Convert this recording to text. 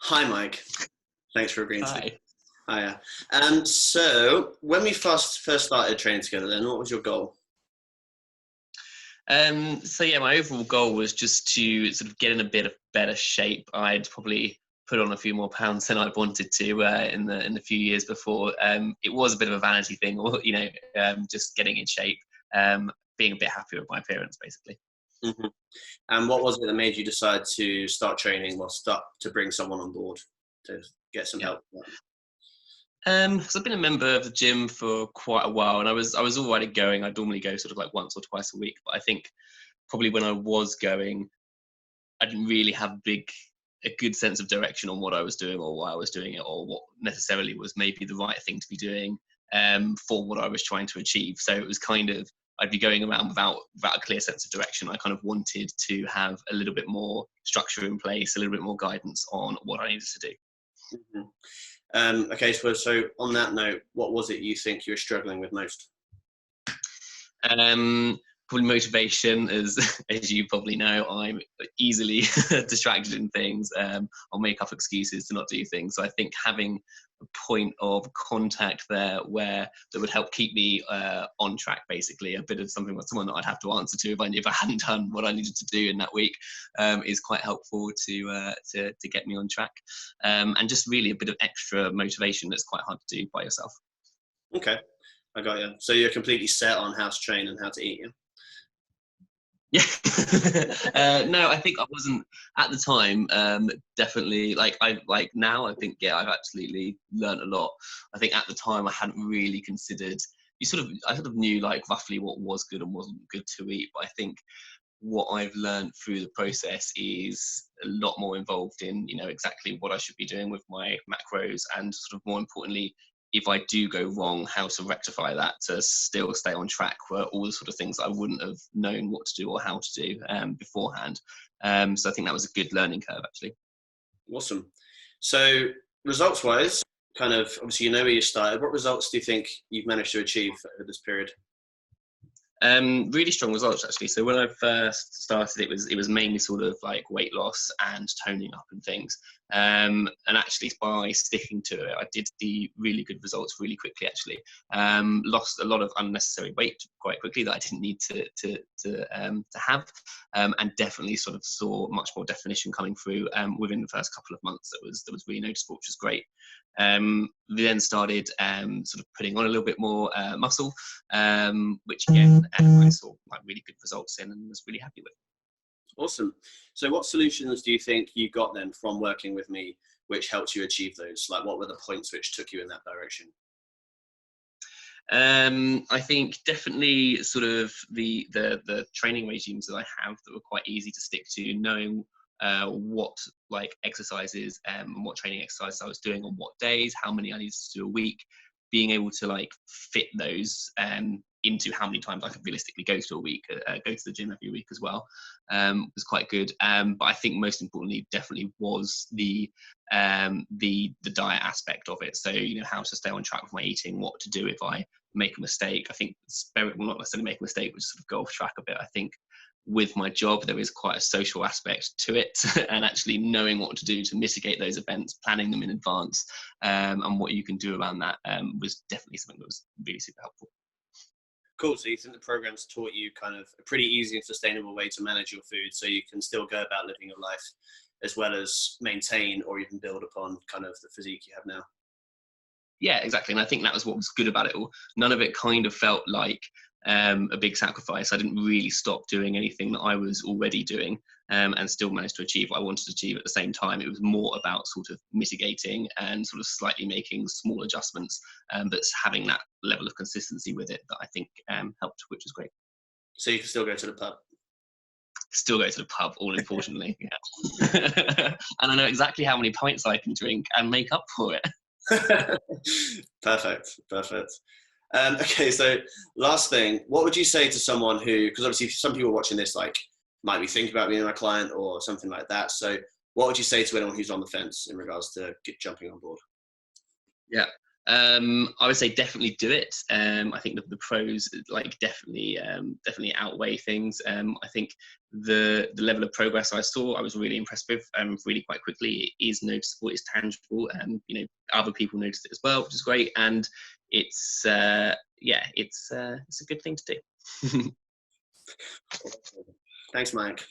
Hi, Mike. Thanks for agreeing to. Hi. Hiya. So when we first started training together, then what was your goal? So yeah, my overall goal was just to sort of get in a bit of better shape. I'd probably put on a few more pounds than I'd wanted to in the few years before. It was a bit of a vanity thing, or just getting in shape, being a bit happier with my appearance, basically. hmm And what was it that made you decide to start training or start to bring someone on board to get some Yeah. help? So I've been a member of the gym for quite a while, and I was already going. I'd normally go sort of like once or twice a week, but I think probably when I was going, I didn't really have a good sense of direction on what I was doing or why I was doing it or what necessarily was maybe the right thing to be doing for what I was trying to achieve. So it was kind of, I'd be going around without a clear sense of direction. I kind of wanted to have a little bit more structure in place, a little bit more guidance on what I needed to do. hmm Okay, so on that note, what was it you think you were struggling with most? Um, Probably motivation, as as you probably know, I'm easily distracted in things. I'll make up excuses to not do things. So I think having a point of contact there where that would help keep me on track, basically, a bit of someone that I'd have to answer to if I hadn't done what I needed to do in that week, is quite helpful to get me on track. And just really a bit of extra motivation that's quite hard to do by yourself. Okay, I got you. So you're completely set on how to train and how to eat, yeah? Yeah. No, I think I wasn't at the time. Definitely, like now. I think I've absolutely learned a lot. I think at the time I hadn't really considered. I sort of knew like roughly what was good and wasn't good to eat, but I think what I've learned through the process is a lot more involved in, exactly what I should be doing with my macros, and sort of more importantly, if I do go wrong, how to rectify that to still stay on track for all the sort of things I wouldn't have known what to do or how to do beforehand. So I think that was a good learning curve, actually. Awesome. So results-wise, kind of obviously you know where you started. What results do you think you've managed to achieve over this period? Really strong results, actually. So when I first started, it was mainly sort of like weight loss and toning up and things. And actually, by sticking to it, I did see really good results really quickly. Actually, lost a lot of unnecessary weight quite quickly that I didn't need to have, and definitely sort of saw much more definition coming through within the first couple of months. That was really noticeable, which was great. We then started sort of putting on a little bit more muscle, which again I saw like really good results in and was really happy with. Awesome. So what solutions do you think you got then from working with me, which helped you achieve those? Like what were the points which took you in that direction? I think definitely sort of the training regimes that I have that were quite easy to stick to, knowing what like exercises and what training exercises I was doing on what days, how many I needed to do a week, being able to like fit those into how many times I could realistically go to a week, go to the gym every week as well, was quite good. But I think most importantly, definitely was the diet aspect of it. So how to stay on track with my eating, what to do if I make a mistake. I think well, not necessarily make a mistake, but just sort of go off track a bit. I think with my job, there is quite a social aspect to it, and actually knowing what to do to mitigate those events, planning them in advance, and what you can do around that was definitely something that was really super helpful. Cool. So you think the program's taught you kind of a pretty easy and sustainable way to manage your food so you can still go about living your life as well as maintain or even build upon kind of the physique you have now? Yeah, exactly. And I think that was what was good about it all. None of it kind of felt like a big sacrifice. I didn't really stop doing anything that I was already doing, and still managed to achieve what I wanted to achieve at the same time. It was more about sort of mitigating and sort of slightly making small adjustments, but having that level of consistency with it that I think helped, which was great. So you can still go to the pub. Still go to the pub, all importantly. Yeah. And I know exactly how many pints I can drink and make up for it. Perfect. Perfect. Okay, so last thing, what would you say to someone who, because obviously some people watching this like might be thinking about being a client or something like that. So what would you say to anyone who's on the fence in regards to jumping on board? Yeah. I would say definitely do it. I think the pros like definitely outweigh things. I think the level of progress I saw, I was really impressed with. Really quite quickly, it is noticeable, it's tangible, and other people noticed it as well, which is great. And it's it's a good thing to do. Thanks, Mike.